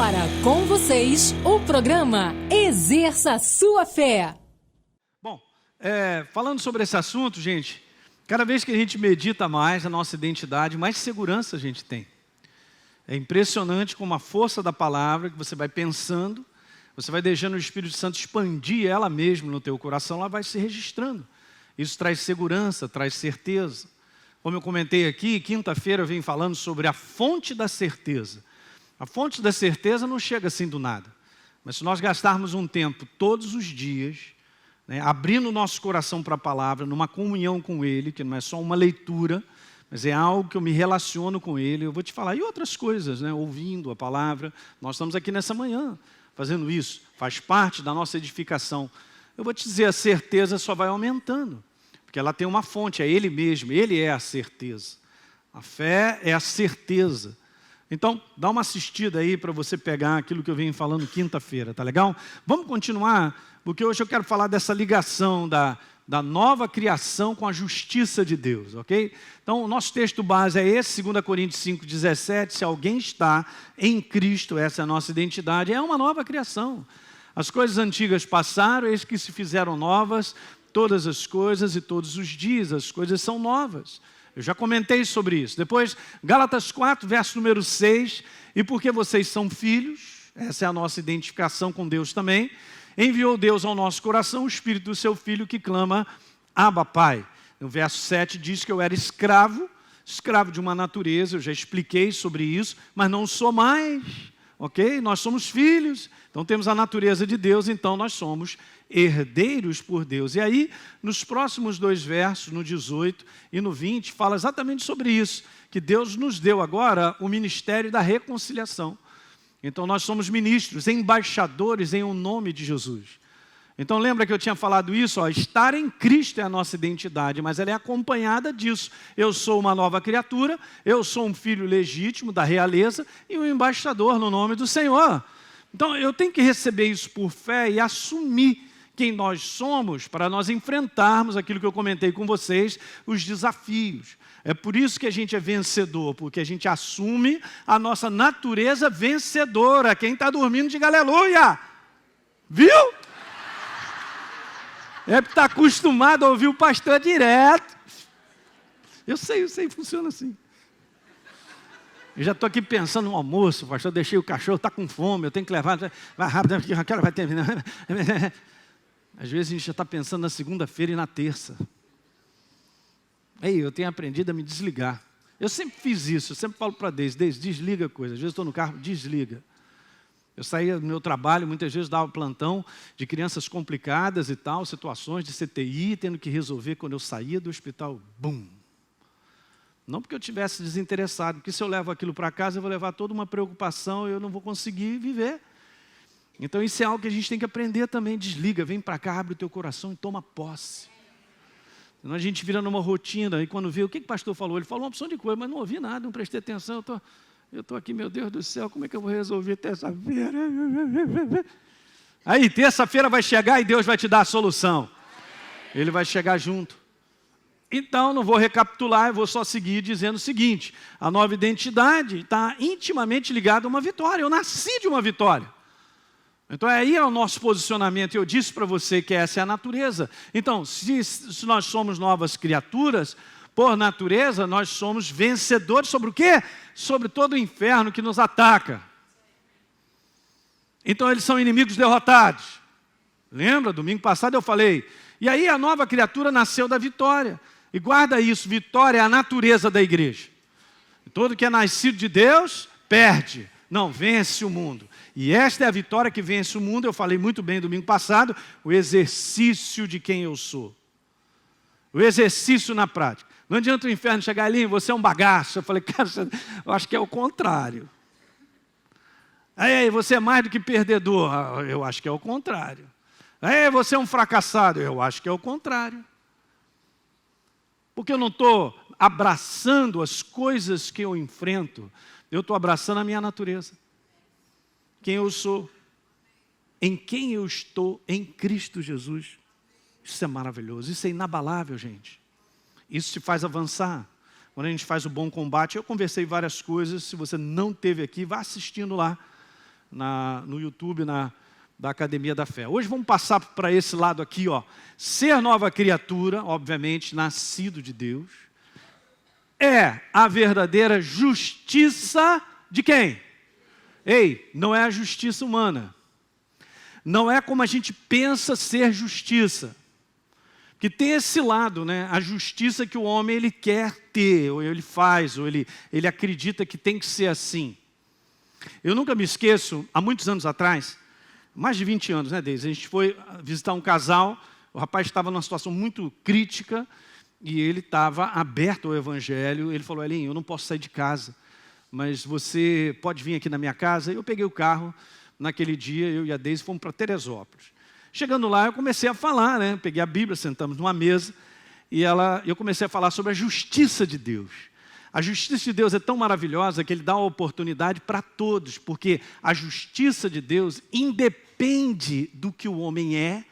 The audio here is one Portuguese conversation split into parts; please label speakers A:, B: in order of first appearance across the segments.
A: agora, com vocês, o programa Exerça Sua Fé.
B: Bom, falando sobre esse assunto, gente, cada vez que a gente medita mais a nossa identidade, mais segurança a gente tem. É impressionante como a força da palavra, que você vai pensando, você vai deixando o Espírito Santo expandir ela mesma no teu coração, ela vai se registrando. Isso traz segurança, traz certeza. Como eu comentei aqui, quinta-feira eu vim falando sobre a fonte da certeza. A fonte da certeza não chega assim do nada. Mas se nós gastarmos um tempo todos os dias, né, abrindo o nosso coração para a palavra, numa comunhão com Ele, que não é só uma leitura, mas é algo que eu me relaciono com Ele, eu vou te falar. E outras coisas, né, ouvindo a palavra. Nós estamos aqui nessa manhã fazendo isso. Faz parte da nossa edificação. Eu vou te dizer, a certeza só vai aumentando. Porque ela tem uma fonte, é Ele mesmo. Ele é a certeza. A fé é a certeza. Então, dá uma assistida aí para você pegar aquilo que eu venho falando quinta-feira, tá legal? Vamos continuar, porque hoje eu quero falar dessa ligação da nova criação com a justiça de Deus, ok? Então, o nosso texto base é esse, 2 Coríntios 5,17, se alguém está em Cristo, essa é a nossa identidade, é uma nova criação. As coisas antigas passaram, eis que se fizeram novas, todas as coisas e todos os dias, as coisas são novas. Eu já comentei sobre isso. Depois, Gálatas 4, verso número 6. E porque vocês são filhos, essa é a nossa identificação com Deus também, enviou Deus ao nosso coração o Espírito do seu Filho que clama, Abba, Pai. No verso 7 diz que eu era escravo de uma natureza, eu já expliquei sobre isso, mas não sou mais, ok? Nós somos filhos, então temos a natureza de Deus, então nós somos herdeiros por Deus. E aí, nos próximos dois versos, no 18 e no 20, fala exatamente sobre isso, que Deus nos deu agora o ministério da reconciliação. Então nós somos ministros, embaixadores em o nome de Jesus. Então lembra que eu tinha falado isso? Estar em Cristo é a nossa identidade, mas ela é acompanhada disso. Eu sou uma nova criatura, eu sou um filho legítimo da realeza e um embaixador no nome do Senhor. Então eu tenho que receber isso por fé e assumir quem nós somos para nós enfrentarmos aquilo que eu comentei com vocês, os desafios. É por isso que a gente é vencedor, porque a gente assume a nossa natureza vencedora. Quem está dormindo, diga aleluia. Viu? É porque está acostumado a ouvir o pastor direto. Eu sei, funciona assim. Eu já estou aqui pensando no almoço, pastor, deixei o cachorro, está com fome, eu tenho que levar, vai rápido, porque Raquel vai terminar. Às vezes a gente já está pensando na segunda-feira e na terça. Eu tenho aprendido a me desligar. Eu sempre fiz isso, eu sempre falo para Deus, desliga a coisa. Às vezes estou no carro, desliga. Eu saía do meu trabalho, muitas vezes dava plantão de crianças complicadas e tal, situações de CTI, tendo que resolver quando eu saía do hospital, bum. Não porque eu estivesse desinteressado, porque se eu levo aquilo para casa, eu vou levar toda uma preocupação e eu não vou conseguir viver. Então isso é algo que a gente tem que aprender também. Desliga, vem para cá, abre o teu coração e toma posse. Senão a gente vira numa rotina e quando vê, o que o pastor falou? Ele falou uma opção de coisa, mas não ouvi nada, não prestei atenção. Eu estou aqui, meu Deus do céu, como é que eu vou resolver terça-feira? Aí, terça-feira vai chegar e Deus vai te dar a solução. Ele vai chegar junto. Então, não vou recapitular, eu vou só seguir dizendo o seguinte, a nova identidade está intimamente ligada a uma vitória. Eu nasci de uma vitória. Então, aí é o nosso posicionamento. Eu disse para você que essa é a natureza. Então, se nós somos novas criaturas, por natureza, nós somos vencedores sobre o quê? Sobre todo o inferno que nos ataca. Então, eles são inimigos derrotados. Lembra? Domingo passado eu falei. E aí, a nova criatura nasceu da vitória. E guarda isso, vitória é a natureza da igreja. Todo que é nascido de Deus, perde. Não, vence o mundo. E esta é a vitória que vence o mundo. Eu falei muito bem domingo passado, o exercício de quem eu sou. O exercício na prática. Não adianta o inferno chegar ali, você é um bagaço. Eu falei, cara, eu acho que é o contrário. Aí, você é mais do que perdedor. Eu acho que é o contrário. Aí, você é um fracassado. Eu acho que é o contrário. Porque eu não estou abraçando as coisas que eu enfrento. Eu estou abraçando a minha natureza. Quem eu sou. Em quem eu estou em Cristo Jesus. Isso é maravilhoso. Isso é inabalável, gente. Isso te faz avançar. Quando a gente faz o bom combate, eu conversei várias coisas. Se você não esteve aqui, vá assistindo lá. no YouTube, da Academia da Fé. Hoje vamos passar para esse lado aqui, ó. Ser nova criatura, obviamente, nascido de Deus, é a verdadeira justiça de quem? Ei, não é a justiça humana. Não é como a gente pensa ser justiça. Porque tem esse lado, né? A justiça que o homem ele quer ter, ou ele faz, ou ele acredita que tem que ser assim. Eu nunca me esqueço, há muitos anos atrás, mais de 20 anos, né, Deise? A gente foi visitar um casal, o rapaz estava numa situação muito crítica, e ele estava aberto ao evangelho. Ele falou: Elinho, eu não posso sair de casa, mas você pode vir aqui na minha casa? Eu peguei o carro, naquele dia, eu e a Deise fomos para Teresópolis. Chegando lá, eu comecei a falar, né? Peguei a Bíblia, sentamos numa mesa, e eu comecei a falar sobre a justiça de Deus. A justiça de Deus é tão maravilhosa que Ele dá uma oportunidade para todos, porque a justiça de Deus independe do que o homem é,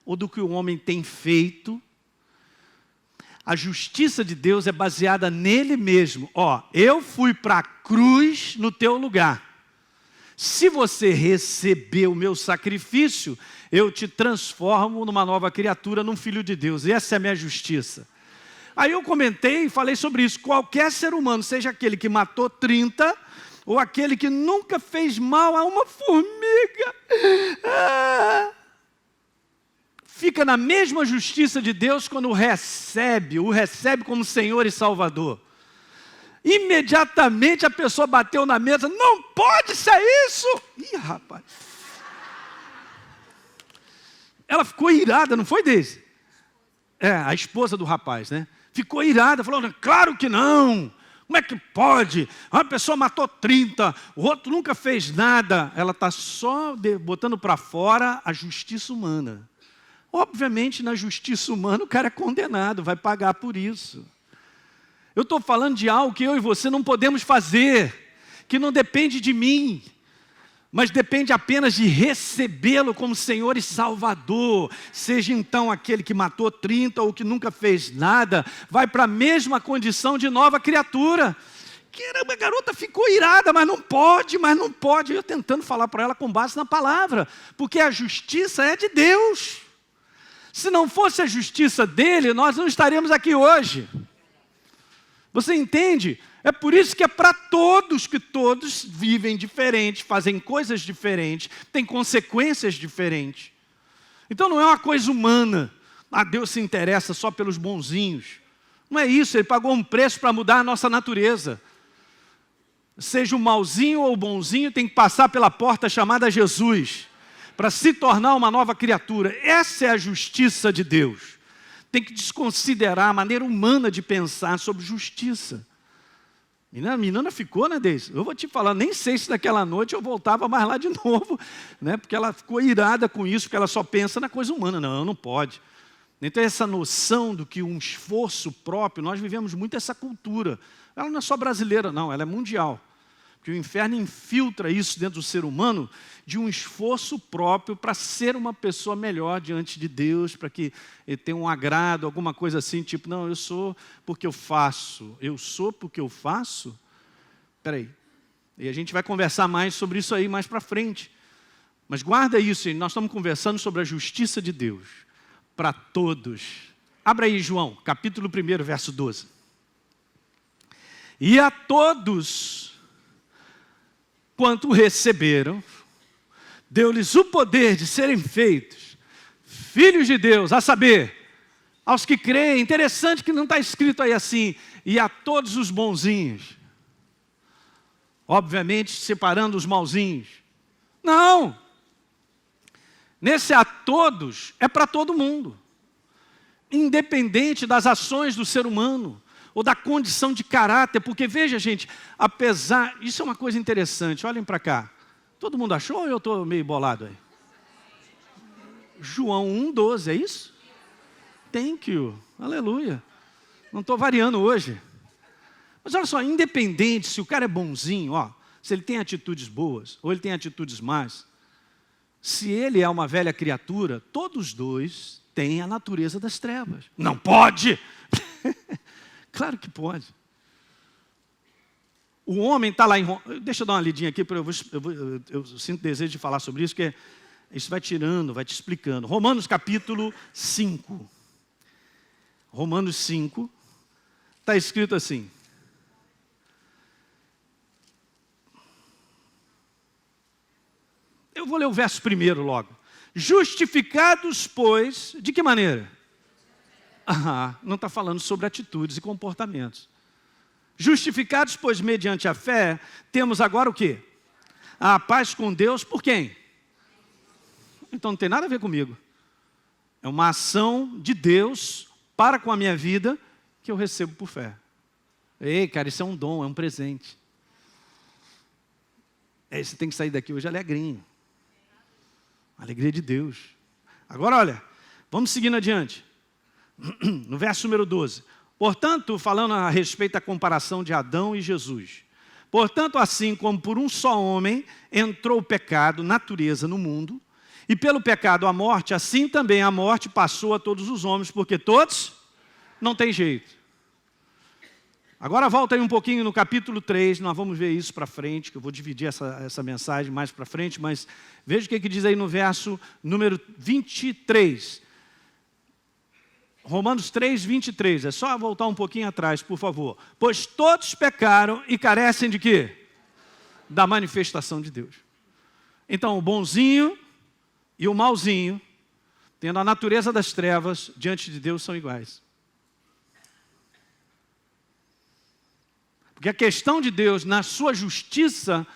B: ou do que o homem tem feito. A justiça de Deus é baseada nele mesmo. Ó, eu fui para a cruz no teu lugar. Se você receber o meu sacrifício, eu te transformo numa nova criatura, num filho de Deus. Essa é a minha justiça. Aí eu comentei e falei sobre isso. Qualquer ser humano, seja aquele que matou 30, ou aquele que nunca fez mal a uma formiga, fica na mesma justiça de Deus quando o recebe como Senhor e Salvador. Imediatamente a pessoa bateu na mesa: não pode ser isso! Ih, rapaz. Ela ficou irada, não foi, Deise? A esposa do rapaz, né? Ficou irada, falou: claro que não! Como é que pode? Uma pessoa matou 30, o outro nunca fez nada. Ela está só botando para fora a justiça humana. Obviamente, na justiça humana, o cara é condenado, vai pagar por isso. Eu estou falando de algo que eu e você não podemos fazer, que não depende de mim, mas depende apenas de recebê-lo como Senhor e Salvador. Seja então aquele que matou 30 ou que nunca fez nada, vai para a mesma condição de nova criatura. Caramba, a garota ficou irada, mas não pode. Eu tentando falar para ela com base na palavra, porque a justiça é de Deus. Se não fosse a justiça dele, nós não estaríamos aqui hoje. Você entende? É por isso que é para todos, que todos vivem diferente, fazem coisas diferentes, têm consequências diferentes. Então não é uma coisa humana. Deus se interessa só pelos bonzinhos. Não é isso, Ele pagou um preço para mudar a nossa natureza. Seja o malzinho ou o bonzinho, tem que passar pela porta chamada Jesus, para se tornar uma nova criatura. Essa é a justiça de Deus. Tem que desconsiderar a maneira humana de pensar sobre justiça. A menina ficou, né, Deise? Eu vou te falar, nem sei se naquela noite eu voltava mais lá de novo, né? Porque ela ficou irada com isso, porque ela só pensa na coisa humana. Não pode. Então essa noção do que um esforço próprio, nós vivemos muito essa cultura. Ela não é só brasileira, não, ela é mundial. Que o inferno infiltra isso dentro do ser humano, de um esforço próprio para ser uma pessoa melhor diante de Deus, para que ele tenha um agrado, alguma coisa assim, tipo, não, eu sou porque eu faço. Eu sou porque eu faço? Espera aí. E a gente vai conversar mais sobre isso aí mais para frente. Mas guarda isso, nós estamos conversando sobre a justiça de Deus, para todos. Abra aí, João, capítulo 1, verso 12. E a todos quanto receberam, deu-lhes o poder de serem feitos filhos de Deus, a saber, aos que creem. Interessante que não está escrito aí assim, e a todos os bonzinhos. Obviamente, separando os malzinhos. Não! Nesse a todos, é para todo mundo. Independente das ações do ser humano, ou da condição de caráter, porque veja, gente, isso é uma coisa interessante, olhem para cá. Todo mundo achou ou eu estou meio bolado aí? João 1,12, é isso? Thank you, aleluia. Não estou variando hoje. Mas olha só, independente se o cara é bonzinho, se ele tem atitudes boas, ou ele tem atitudes más, se ele é uma velha criatura, todos dois têm a natureza das trevas. Não pode! Claro que pode. O homem está lá em... Deixa eu dar uma lidinha aqui, eu sinto desejo de falar sobre isso, porque isso vai tirando, vai te explicando. Romanos capítulo 5. Romanos 5, está escrito assim. Eu vou ler o verso primeiro logo. Justificados, pois, de que maneira? Não está falando sobre atitudes e comportamentos. Justificados, pois, mediante a fé, temos agora o quê? A paz com Deus por quem? Então não tem nada a ver comigo. É uma ação de Deus para com a minha vida que eu recebo por fé. Ei, cara, isso é um dom, é um presente. Você tem que sair daqui hoje alegrinho. Alegria de Deus. Agora, olha, vamos seguindo adiante. No verso número 12. Portanto, falando a respeito da comparação de Adão e Jesus. Portanto, assim como por um só homem entrou o pecado, natureza, no mundo, e pelo pecado a morte, assim também a morte passou a todos os homens, porque todos não tem jeito. Agora volta aí um pouquinho no capítulo 3, nós vamos ver isso para frente, que eu vou dividir essa mensagem mais para frente, mas veja o que diz aí no verso número 23. Romanos 3, 23. É só voltar um pouquinho atrás, por favor. Pois todos pecaram e carecem de quê? Da manifestação de Deus. Então, o bonzinho e o malzinho, tendo a natureza das trevas, diante de Deus são iguais. Porque a questão de Deus, na sua justiça,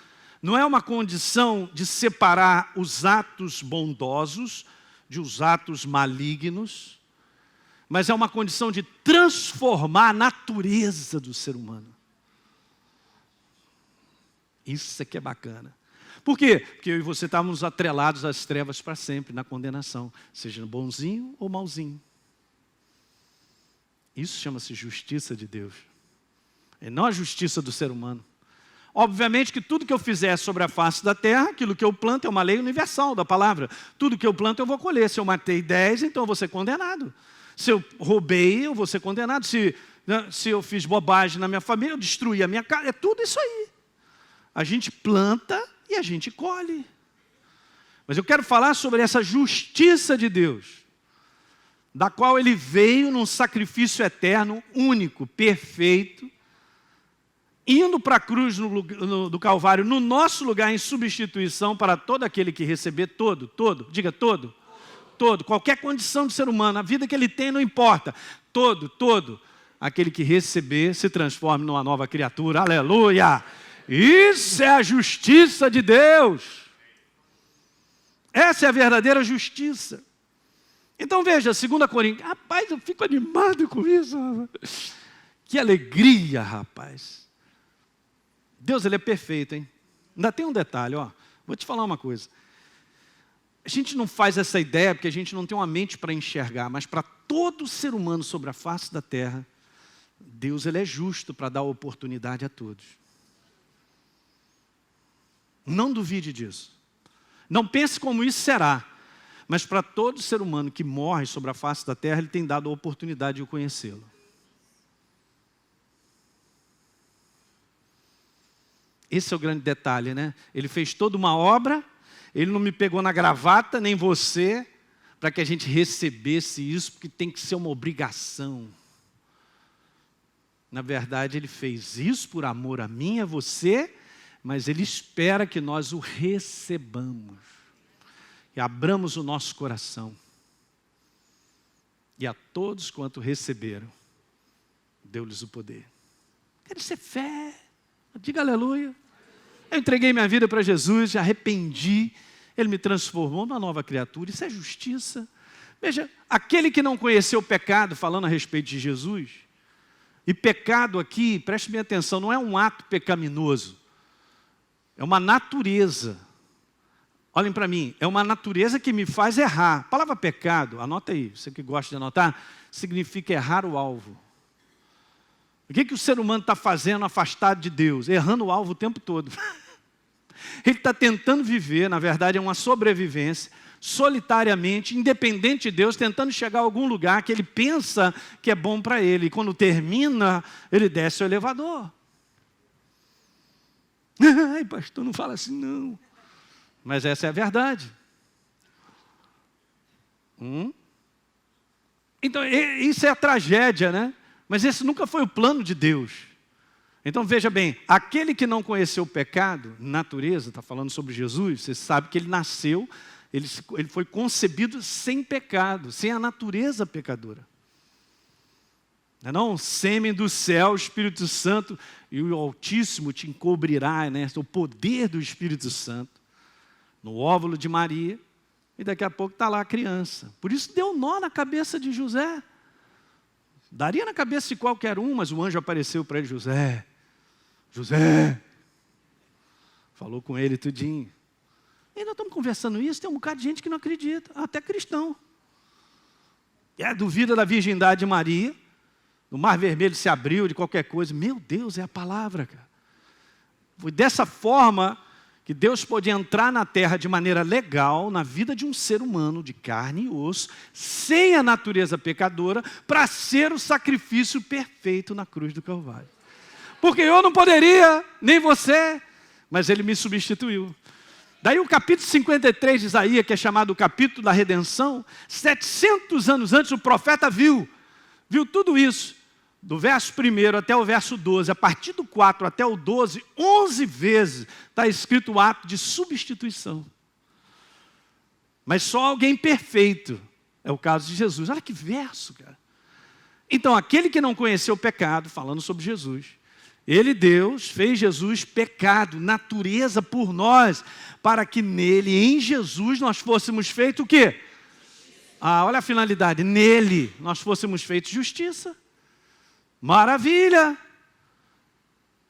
B: não é uma condição de separar os atos bondosos de os atos malignos, mas é uma condição de transformar a natureza do ser humano. Isso aqui é bacana. Por quê? Porque eu e você estávamos atrelados às trevas para sempre, na condenação, seja bonzinho ou malzinho. Isso chama-se justiça de Deus. E não a justiça do ser humano. Obviamente que tudo que eu fizer sobre a face da terra, aquilo que eu planto é uma lei universal da palavra. Tudo que eu planto eu vou colher. Se eu matei 10, então eu vou ser condenado. Se eu roubei, eu vou ser condenado. Se eu fiz bobagem na minha família, eu destruí a minha casa. É tudo isso aí. A gente planta e a gente colhe. Mas eu quero falar sobre essa justiça de Deus, da qual Ele veio num sacrifício eterno, único, perfeito, indo para a cruz do Calvário, no nosso lugar, em substituição para todo aquele que receber todo, diga todo, qualquer condição de ser humano, a vida que ele tem não importa, todo, aquele que receber se transforme numa nova criatura, aleluia! Isso é a justiça de Deus. Essa é a verdadeira justiça. Então veja, 2 Coríntios, rapaz, eu fico animado com isso, rapaz. Que alegria, rapaz. Deus, Ele é perfeito, hein? Ainda tem um detalhe, ó. Vou te falar uma coisa. A gente não faz essa ideia porque a gente não tem uma mente para enxergar, mas para todo ser humano sobre a face da terra, Deus, Ele é justo para dar oportunidade a todos. Não duvide disso. Não pense como isso será. Mas para todo ser humano que morre sobre a face da terra, Ele tem dado a oportunidade de o conhecê-lo. Esse é o grande detalhe, né? Ele fez toda uma obra, Ele não me pegou na gravata, nem você, para que a gente recebesse isso, porque tem que ser uma obrigação. Na verdade, Ele fez isso por amor a mim e a você, mas Ele espera que nós o recebamos. E abramos o nosso coração. E a todos quanto receberam, deu-lhes o poder. Quero ser fé. Diga aleluia. Eu entreguei minha vida para Jesus, arrependi, Ele me transformou numa nova criatura, isso é justiça. Veja, aquele que não conheceu o pecado, falando a respeito de Jesus, e pecado aqui, preste bem atenção, não é um ato pecaminoso, é uma natureza. Olhem para mim, é uma natureza que me faz errar. A palavra pecado, anota aí, você que gosta de anotar, significa errar o alvo. O que o ser humano está fazendo afastado de Deus? Errando o alvo o tempo todo. Ele está tentando viver, na verdade é uma sobrevivência, solitariamente, independente de Deus, tentando chegar a algum lugar que ele pensa que é bom para ele. E quando termina, ele desce o elevador. Ai, pastor, não fala assim não. Mas essa é a verdade. Então, isso é a tragédia, né? Mas esse nunca foi o plano de Deus. Então, veja bem, aquele que não conheceu o pecado, natureza, está falando sobre Jesus, você sabe que ele nasceu, ele foi concebido sem pecado, sem a natureza pecadora. Não, sêmen do céu, o Espírito Santo e o Altíssimo te encobrirá, né? O poder do Espírito Santo no óvulo de Maria, e daqui a pouco está lá a criança. Por isso deu nó na cabeça de José. Daria na cabeça de qualquer um, mas o anjo apareceu para ele, José, falou com ele tudinho. E nós estamos conversando isso, tem um bocado de gente que não acredita, até cristão. Duvida da virgindade de Maria, o mar vermelho se abriu de qualquer coisa. Meu Deus, é a palavra, cara. Foi dessa forma que Deus pôde entrar na terra de maneira legal, na vida de um ser humano, de carne e osso, sem a natureza pecadora, para ser o sacrifício perfeito na cruz do Calvário. Porque eu não poderia, nem você, mas Ele me substituiu. Daí o capítulo 53 de Isaías, que é chamado o capítulo da redenção, 700 anos antes o profeta viu tudo isso. Do verso 1 até o verso 12, a partir do 4 até o 12, 11 vezes está escrito o ato de substituição. Mas só alguém perfeito é o caso de Jesus. Olha que verso, cara. Então, aquele que não conheceu o pecado, falando sobre Jesus, Ele, Deus, fez Jesus pecado, natureza por nós, para que nele, em Jesus, nós fôssemos feitos o quê? Olha a finalidade, nele nós fôssemos feitos justiça. Maravilha!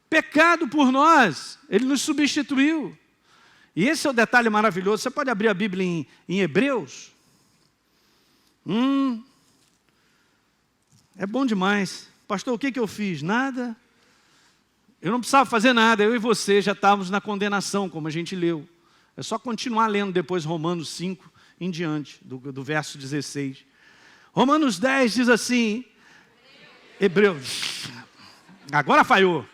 B: Pecado por nós, Ele nos substituiu. E esse é o detalhe maravilhoso. Você pode abrir a Bíblia em Hebreus? É bom demais. Pastor, o que eu fiz? Nada. Eu não precisava fazer nada, eu e você já estávamos na condenação, como a gente leu. É só continuar lendo depois Romanos 5 em diante, do verso 16. Romanos 10 diz assim... Hebreus, agora falhou.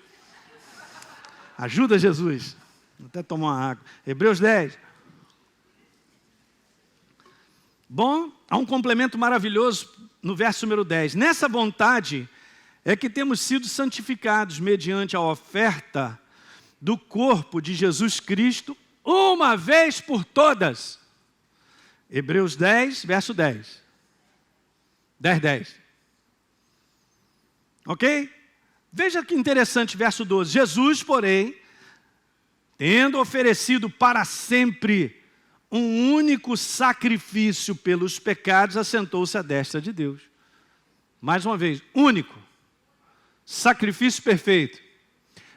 B: Ajuda, Jesus. Vou até tomar uma água. Hebreus 10. Bom, há um complemento maravilhoso no verso número 10. Nessa vontade é que temos sido santificados mediante a oferta do corpo de Jesus Cristo, uma vez por todas. Hebreus 10, verso 10. 10. Ok? Veja que interessante, verso 12. Jesus, porém, tendo oferecido para sempre um único sacrifício pelos pecados, assentou-se à destra de Deus. Mais uma vez, único. Sacrifício perfeito.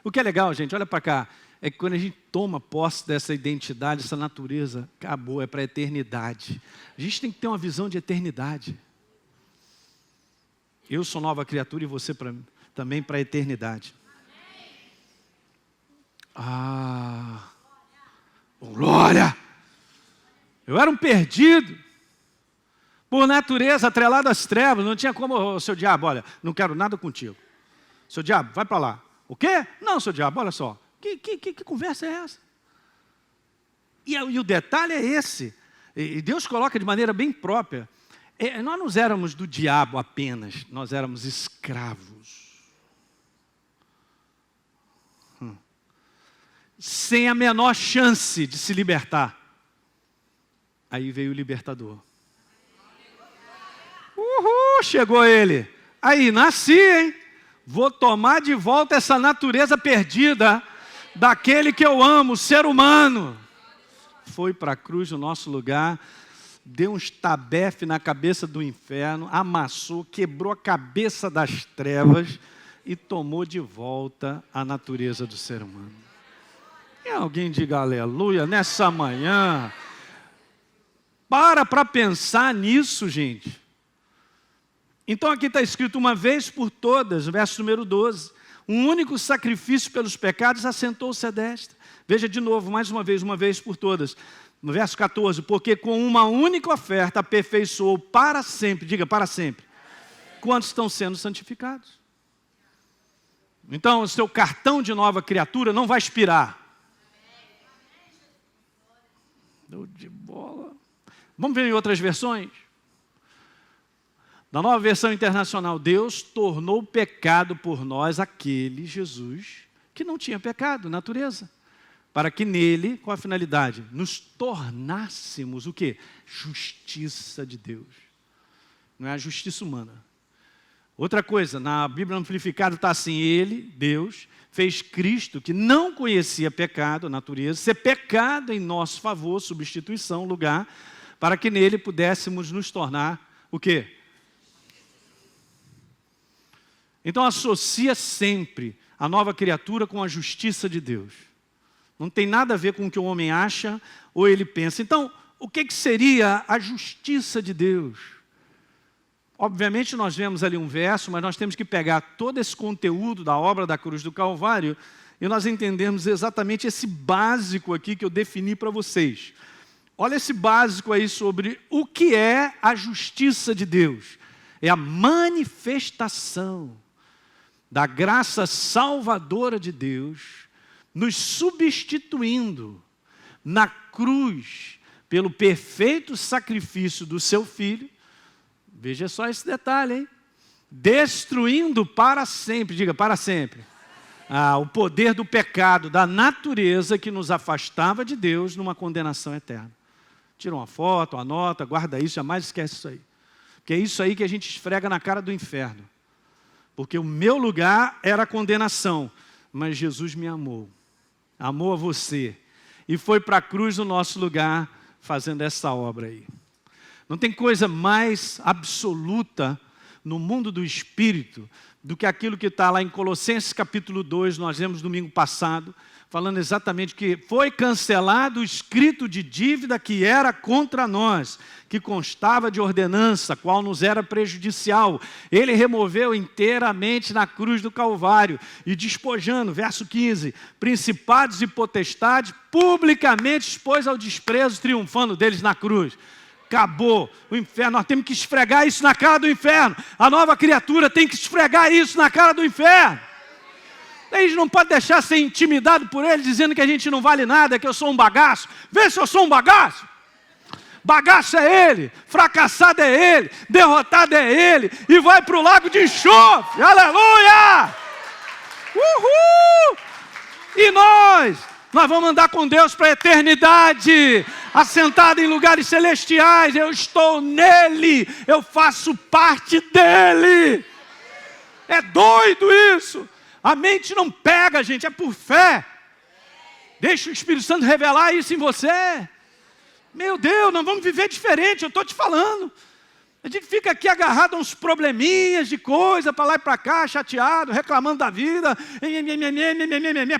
B: O que é legal, gente, olha para cá, é que quando a gente toma posse dessa identidade, essa natureza, acabou, é para a eternidade. A gente tem que ter uma visão de eternidade. Eu sou nova criatura e você também para a eternidade. Glória! Eu era um perdido, por natureza, atrelado às trevas, não tinha como, seu diabo, olha, não quero nada contigo. Seu diabo, vai para lá. O quê? Não, seu diabo, olha só. Que conversa é essa? E o detalhe é esse, e Deus coloca de maneira bem própria. Nós não éramos do diabo apenas, nós éramos escravos. Sem a menor chance de se libertar. Aí veio o libertador. Chegou ele. Aí, nasci, hein? Vou tomar de volta essa natureza perdida daquele que eu amo, ser humano. Foi para a cruz no nosso lugar, deu um estabefe na cabeça do inferno, amassou, quebrou a cabeça das trevas e tomou de volta a natureza do ser humano. E alguém diga aleluia nessa manhã. Para pensar nisso, gente. Então aqui está escrito uma vez por todas, verso número 12. Um único sacrifício pelos pecados assentou-se à destra. Veja de novo, mais uma vez por todas. No verso 14, porque com uma única oferta aperfeiçoou para sempre, diga para sempre, quantos estão sendo santificados. Então o seu cartão de nova criatura não vai expirar. Deu de bola. Vamos ver em outras versões? Na Nova Versão Internacional, Deus tornou pecado por nós aquele Jesus que não tinha pecado, natureza. Para que nele, com a finalidade, nos tornássemos o quê? Justiça de Deus. Não é a justiça humana. Outra coisa, na Bíblia Amplificada está assim: Ele, Deus, fez Cristo, que não conhecia pecado, natureza, ser pecado em nosso favor, substituição, lugar, para que nele pudéssemos nos tornar o quê? Então associa sempre a nova criatura com a justiça de Deus. Não tem nada a ver com o que o homem acha ou ele pensa. Então, o que seria a justiça de Deus? Obviamente nós vemos ali um verso, mas nós temos que pegar todo esse conteúdo da obra da cruz do Calvário e nós entendemos exatamente esse básico aqui que eu defini para vocês. Olha esse básico aí sobre o que é a justiça de Deus. É a manifestação da graça salvadora de Deus, nos substituindo na cruz pelo perfeito sacrifício do seu Filho. Veja só esse detalhe, hein? Destruindo para sempre, diga para sempre, o poder do pecado, da natureza que nos afastava de Deus numa condenação eterna. Tira uma foto, anota, guarda isso, jamais esquece isso aí. Porque é isso aí que a gente esfrega na cara do inferno. Porque o meu lugar era a condenação, mas Jesus me amou. Amou a você. E foi para a cruz no nosso lugar, fazendo essa obra aí. Não tem coisa mais absoluta no mundo do Espírito do que aquilo que está lá em Colossenses capítulo 2, nós vemos domingo passado, falando exatamente que foi cancelado o escrito de dívida que era contra nós, que constava de ordenança, qual nos era prejudicial. Ele removeu inteiramente na cruz do Calvário e despojando, verso 15, principados e potestades, publicamente expôs ao desprezo, triunfando deles na cruz. Acabou o inferno, nós temos que esfregar isso na cara do inferno. A nova criatura tem que esfregar isso na cara do inferno. A gente não pode deixar ser intimidado por ele, dizendo que a gente não vale nada, que eu sou um bagaço. Vê se eu sou um bagaço. Bagaço é ele, fracassado é ele, derrotado é ele, e vai para o lago de enxofre. Aleluia! Uhul! E nós vamos andar com Deus para a eternidade, assentado em lugares celestiais. Eu estou nele, eu faço parte dele. É doido isso. A mente não pega, gente, é por fé. Deixa o Espírito Santo revelar isso em você. Meu Deus, nós vamos viver diferente, eu estou te falando. A gente fica aqui agarrado a uns probleminhas de coisa, para lá e para cá, chateado, reclamando da vida.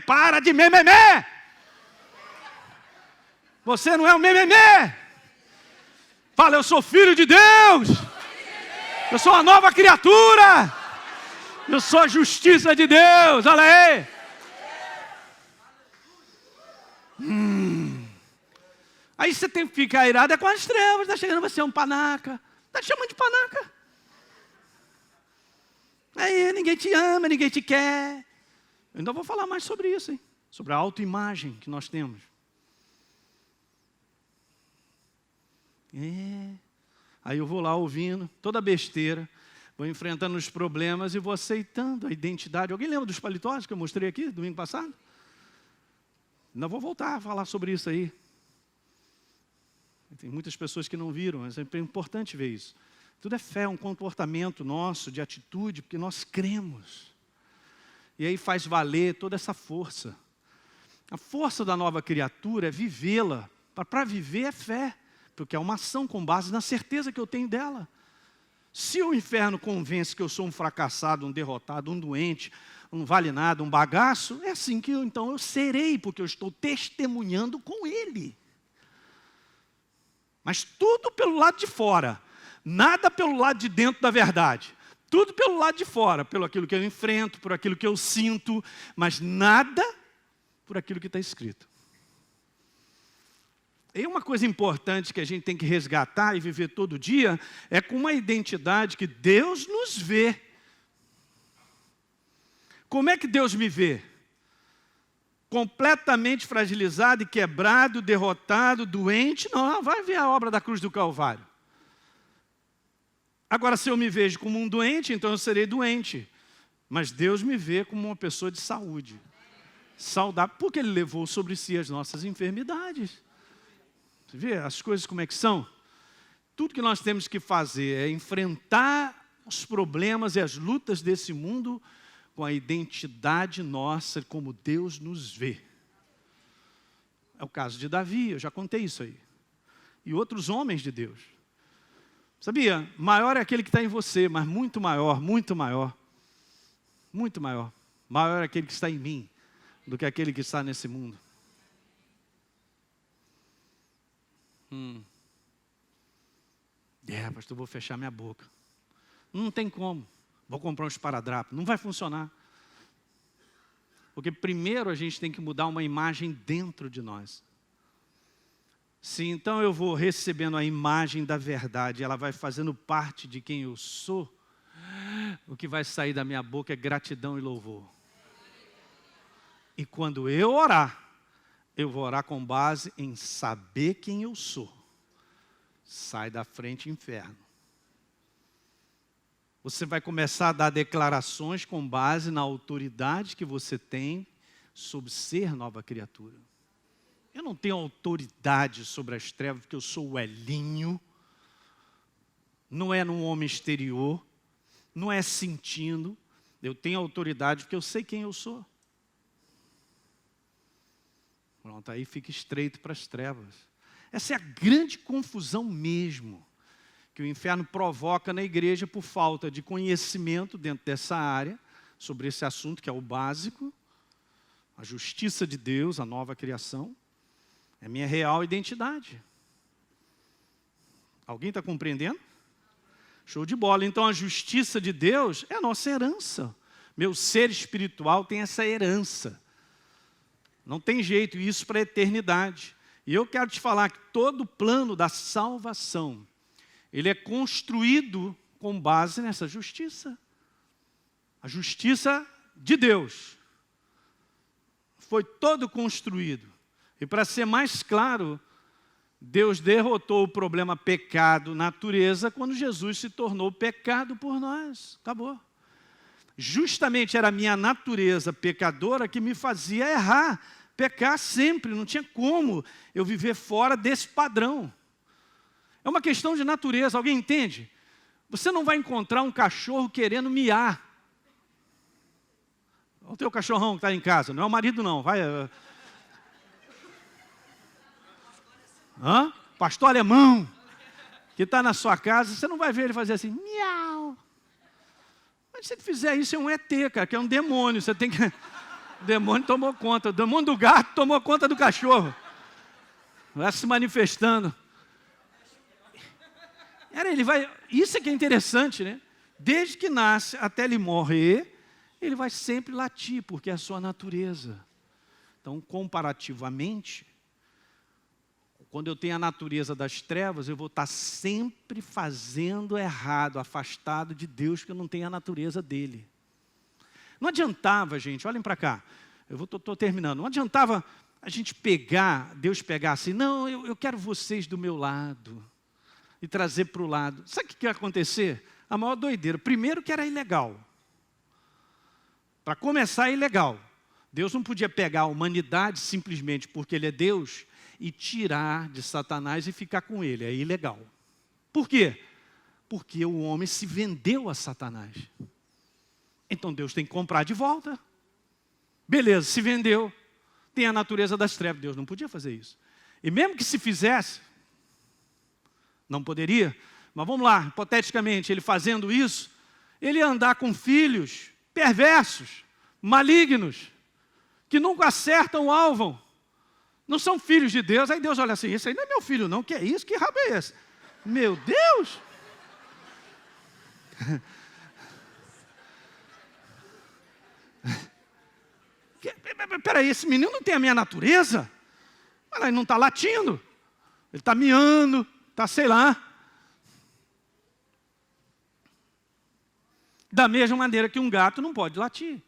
B: Para de mememé. Você não é um mememé. Fala, eu sou filho de Deus. Eu sou uma nova criatura. Eu sou a justiça de Deus, olha aí. Aí você tem que ficar irado com as trevas, está chegando você um panaca. Está te chamando de panaca. Aí ninguém te ama, ninguém te quer. Eu ainda vou falar mais sobre isso, hein? Sobre a autoimagem que nós temos. Aí eu vou lá ouvindo toda besteira. Vou enfrentando os problemas e vou aceitando a identidade. Alguém lembra dos paletós que eu mostrei aqui domingo passado? Ainda vou voltar a falar sobre isso aí. Tem muitas pessoas que não viram, mas é importante ver isso. Tudo é fé, um comportamento nosso, de atitude, porque nós cremos. E aí faz valer toda essa força. A força da nova criatura é vivê-la. Para viver é fé, porque é uma ação com base na certeza que eu tenho dela. Se o inferno convence que eu sou um fracassado, um derrotado, um doente, um vale nada, um bagaço, é assim que então eu serei, porque eu estou testemunhando com ele. Mas tudo pelo lado de fora, nada pelo lado de dentro da verdade. Tudo pelo lado de fora, pelo aquilo que eu enfrento, por aquilo que eu sinto, mas nada por aquilo que está escrito. E uma coisa importante que a gente tem que resgatar e viver todo dia é com uma identidade que Deus nos vê. Como é que Deus me vê? completamente fragilizado e quebrado, derrotado, doente, não, vai ver a obra da cruz do Calvário. Agora, se eu me vejo como um doente, então eu serei doente. Mas Deus me vê como uma pessoa de saúde, saudável, porque Ele levou sobre si as nossas enfermidades. Você vê as coisas como é que são? Tudo que nós temos que fazer é enfrentar os problemas e as lutas desse mundo com a identidade nossa, como Deus nos vê. É o caso de Davi, eu já contei isso aí. E outros homens de Deus. Sabia? Maior é aquele que está em você, mas muito maior, muito maior. Muito maior. Maior é aquele que está em mim do que aquele que está nesse mundo. Pastor, vou fechar minha boca. Não tem como. Vou comprar um esparadrapo. Não vai funcionar. Porque primeiro a gente tem que mudar uma imagem dentro de nós. Se então eu vou recebendo a imagem da verdade, ela vai fazendo parte de quem eu sou, o que vai sair da minha boca é gratidão e louvor. E quando eu orar, eu vou orar com base em saber quem eu sou. Sai da frente, inferno. Você vai começar a dar declarações com base na autoridade que você tem sobre ser nova criatura. Eu não tenho autoridade sobre as trevas, porque eu sou o Elinho. Não é num homem exterior. Não é sentindo. Eu tenho autoridade porque eu sei quem eu sou. Pronto, aí fica estreito para as trevas. Essa é a grande confusão mesmo que o inferno provoca na igreja por falta de conhecimento dentro dessa área, sobre esse assunto que é o básico, a justiça de Deus, a nova criação, é a minha real identidade. Alguém está compreendendo? Show de bola. Então a justiça de Deus é a nossa herança. Meu ser espiritual tem essa herança. Não tem jeito, isso para a eternidade. E eu quero te falar que todo o plano da salvação, ele é construído com base nessa justiça. A justiça de Deus. Foi todo construído. E para ser mais claro, Deus derrotou o problema pecado, natureza, quando Jesus se tornou pecado por nós. Acabou. Justamente era a minha natureza pecadora que me fazia errar, pecar sempre. Não tinha como eu viver fora desse padrão. É uma questão de natureza, alguém entende? Você não vai encontrar um cachorro querendo miar. Olha o teu cachorrão que está em casa, não é o marido não, vai... Pastor alemão, que está na sua casa, você não vai ver ele fazer assim, miau. Mas se ele fizer isso, é um ET, cara, que é um demônio, você tem que... O demônio tomou conta, o demônio do gato tomou conta do cachorro. Vai se manifestando. Ele vai... Isso é que é interessante, né? Desde que nasce até ele morrer, ele vai sempre latir, porque é a sua natureza. Então, comparativamente, quando eu tenho a natureza das trevas, eu vou estar sempre fazendo errado, afastado de Deus, porque eu não tenho a natureza dele. Não adiantava, gente, olhem para cá, eu estou terminando, não adiantava a gente pegar, Deus pegar assim, não, eu quero vocês do meu lado, e trazer para o lado. Sabe o que ia acontecer? A maior doideira. Primeiro que era ilegal. Para começar, é ilegal. Deus não podia pegar a humanidade simplesmente porque Ele é Deus e tirar de Satanás e ficar com ele. É ilegal. Por quê? Porque o homem se vendeu a Satanás. Então Deus tem que comprar de volta. Beleza, se vendeu. Tem a natureza das trevas. Deus não podia fazer isso. E mesmo que se fizesse, não poderia, mas vamos lá, hipoteticamente, ele fazendo isso, ele ia andar com filhos perversos, malignos, que nunca acertam o alvo. Não são filhos de Deus. Aí Deus olha assim, esse aí não é meu filho não, que é isso? Que rabo é esse? Meu Deus! Peraí, esse menino não tem a minha natureza? Mas ele não está latindo, ele está miando, está sei lá. Da mesma maneira que um gato não pode latir.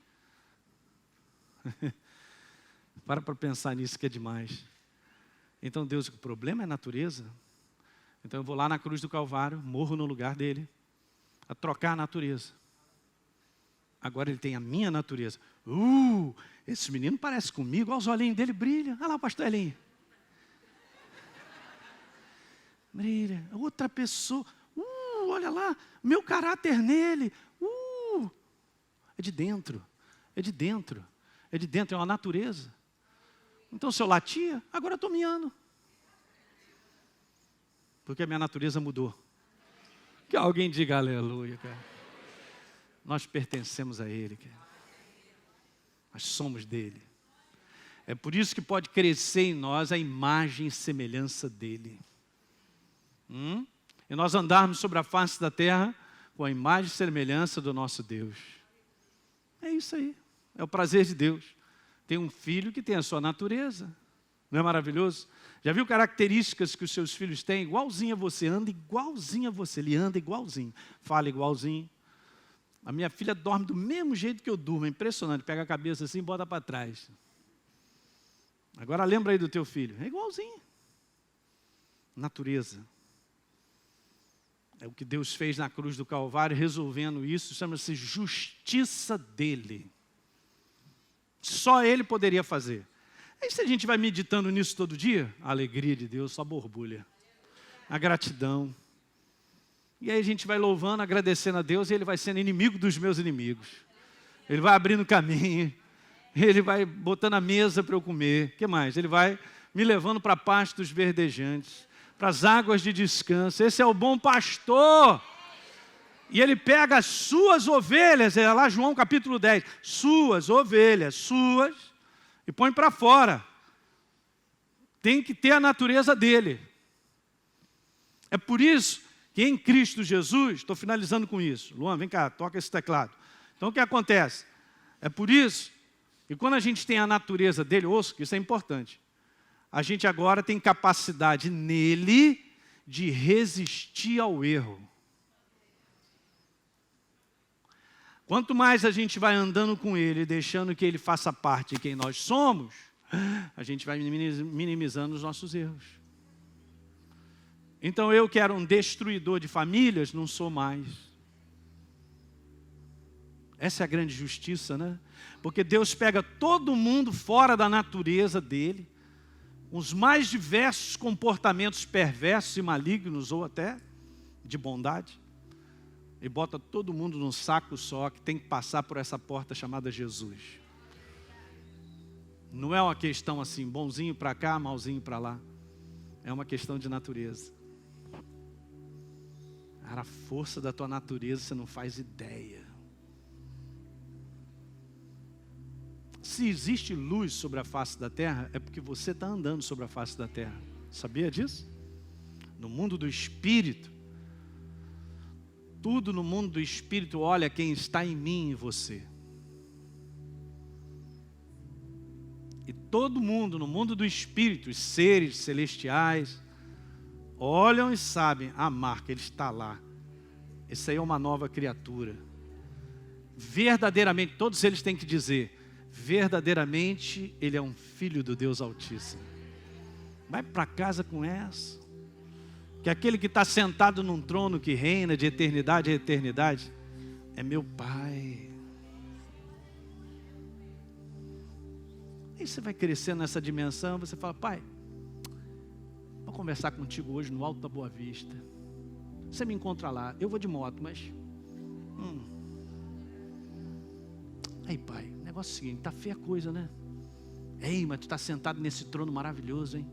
B: Para pensar nisso que é demais. Então Deus, o problema é a natureza. Então eu vou lá na cruz do Calvário, morro no lugar dele, a trocar a natureza. Agora ele tem a minha natureza. Esse menino parece comigo, olha os olhinhos dele brilham. Olha lá o pastor Elinho. Brilha, outra pessoa. Olha lá, meu caráter nele. É de dentro, é de dentro, é de dentro, é uma natureza. Então se eu latia, agora eu estou miando. Porque a minha natureza mudou. Que alguém diga aleluia, cara. Nós pertencemos a Ele, cara. Nós somos dele. É por isso que pode crescer em nós a imagem e semelhança dele. E nós andarmos sobre a face da terra com a imagem e semelhança do nosso Deus. É isso aí. É o prazer de Deus. Tem um filho que tem a sua natureza. Não é maravilhoso? Já viu características que os seus filhos têm? Igualzinho a você, anda igualzinho a você. Ele anda igualzinho, fala igualzinho. A minha filha dorme do mesmo jeito que eu durmo. É impressionante. Pega a cabeça assim e bota para trás. Agora lembra aí do teu filho. É igualzinho. Natureza. É o que Deus fez na cruz do Calvário, resolvendo isso. Chama-se justiça dele. Só ele poderia fazer. Aí se a gente vai meditando nisso todo dia, a alegria de Deus só borbulha. A gratidão. E aí a gente vai louvando, agradecendo a Deus, e Ele vai sendo inimigo dos meus inimigos. Ele vai abrindo caminho, Ele vai botando a mesa para eu comer. O que mais? Ele vai me levando para pastos verdejantes, para as águas de descanso. Esse é o bom pastor. E Ele pega as suas ovelhas, é lá João capítulo 10, suas ovelhas, suas, e põe para fora. Tem que ter a natureza dele. É por isso que em Cristo Jesus, estou finalizando com isso. Luan, vem cá, toca esse teclado. Então o que acontece? É por isso que quando a gente tem a natureza dele, ouça que isso é importante, a gente agora tem capacidade nele de resistir ao erro. Quanto mais a gente vai andando com ele, deixando que ele faça parte de quem nós somos, a gente vai minimizando os nossos erros. Então eu que era um destruidor de famílias, não sou mais. Essa é a grande justiça, né? Porque Deus pega todo mundo fora da natureza dele, os mais diversos comportamentos perversos e malignos, ou até de bondade, e bota todo mundo num saco só, que tem que passar por essa porta chamada Jesus. Não é uma questão assim, bonzinho para cá, malzinho para lá. É uma questão de natureza. Cara, a força da tua natureza você não faz ideia. Se existe luz sobre a face da terra, é porque você está andando sobre a face da terra. Sabia disso? No mundo do Espírito, tudo no mundo do Espírito olha quem está em mim e você. E todo mundo no mundo do Espírito, os seres celestiais, olham e sabem, a marca, ele está lá. Esse aí é uma nova criatura. Verdadeiramente, todos eles têm que dizer, verdadeiramente ele é um filho do Deus Altíssimo. Vai para casa com essa. Que aquele que está sentado num trono que reina de eternidade a eternidade, é meu Pai. Aí você vai crescendo nessa dimensão, você fala, Pai, vou conversar contigo hoje no Alto da Boa Vista. Você me encontra lá, eu vou de moto, mas... Aí, Pai, o negócio é o seguinte, tá feia a coisa, né? Ei, mas tu está sentado nesse trono maravilhoso, hein?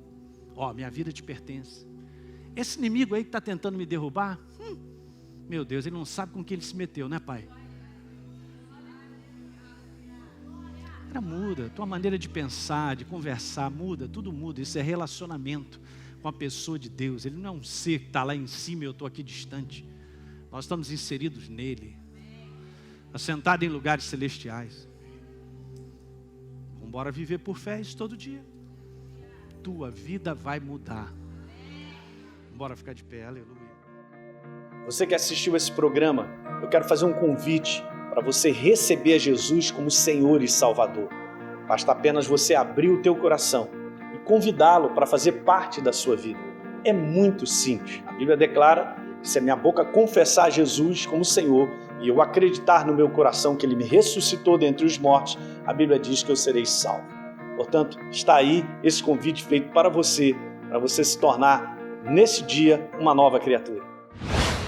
B: Ó, minha vida te pertence. Esse inimigo aí que está tentando me derrubar, meu Deus, ele não sabe com que ele se meteu, né, Pai? Cara, muda, tua maneira de pensar, de conversar, muda, tudo muda. Isso é relacionamento com a pessoa de Deus. Ele não é um ser que está lá em cima e eu estou aqui distante. Nós estamos inseridos nele, assentados em lugares celestiais. Vamos embora viver por fé isso todo dia. Tua vida vai mudar. Bora ficar de pé, aleluia.
C: Você que assistiu esse programa, eu quero fazer um convite para você receber Jesus como Senhor e Salvador. Basta apenas você abrir o teu coração e convidá-lo para fazer parte da sua vida. É muito simples. A Bíblia declara que se a minha boca confessar Jesus como Senhor e eu acreditar no meu coração que Ele me ressuscitou dentre os mortos, a Bíblia diz que eu serei salvo. Portanto, está aí esse convite feito para você se tornar, nesse dia, uma nova criatura.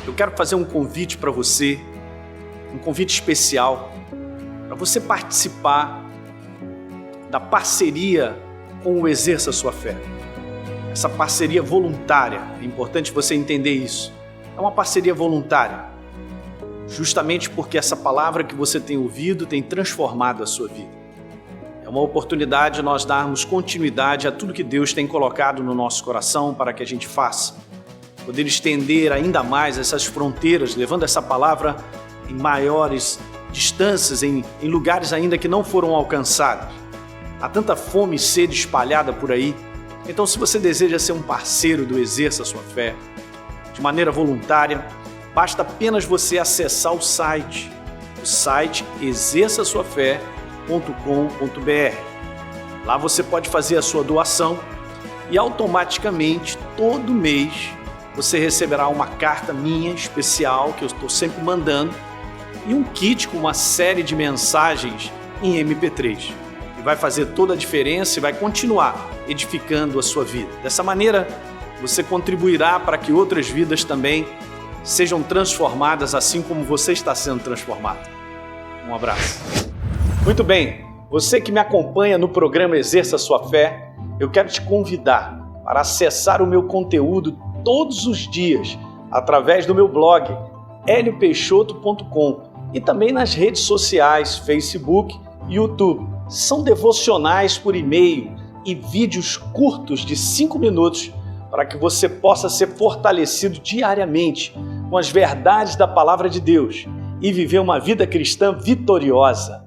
C: Eu quero fazer um convite para você, um convite especial, para você participar da parceria com o Exerça Sua Fé. Essa parceria voluntária, é importante você entender isso. É uma parceria voluntária, justamente porque essa palavra que você tem ouvido tem transformado a sua vida. É uma oportunidade de nós darmos continuidade a tudo que Deus tem colocado no nosso coração para que a gente faça. Poder estender ainda mais essas fronteiras, levando essa palavra em maiores distâncias, em lugares ainda que não foram alcançados. Há tanta fome e sede espalhada por aí. Então, se você deseja ser um parceiro do Exerça Sua Fé, de maneira voluntária, basta apenas você acessar o site exerçasuafé.com.br. Lá você pode fazer a sua doação e automaticamente, todo mês, você receberá uma carta minha especial, que eu estou sempre mandando, e um kit com uma série de mensagens em MP3. E vai fazer toda a diferença e vai continuar edificando a sua vida. Dessa maneira, você contribuirá para que outras vidas também sejam transformadas assim como você está sendo transformado. Um abraço. Muito bem, você que me acompanha no programa Exerça Sua Fé, eu quero te convidar para acessar o meu conteúdo todos os dias através do meu blog heliopeixoto.com e também nas redes sociais, Facebook e YouTube. São devocionais por e-mail e vídeos curtos de 5 minutos para que você possa ser fortalecido diariamente com as verdades da Palavra de Deus e viver uma vida cristã vitoriosa.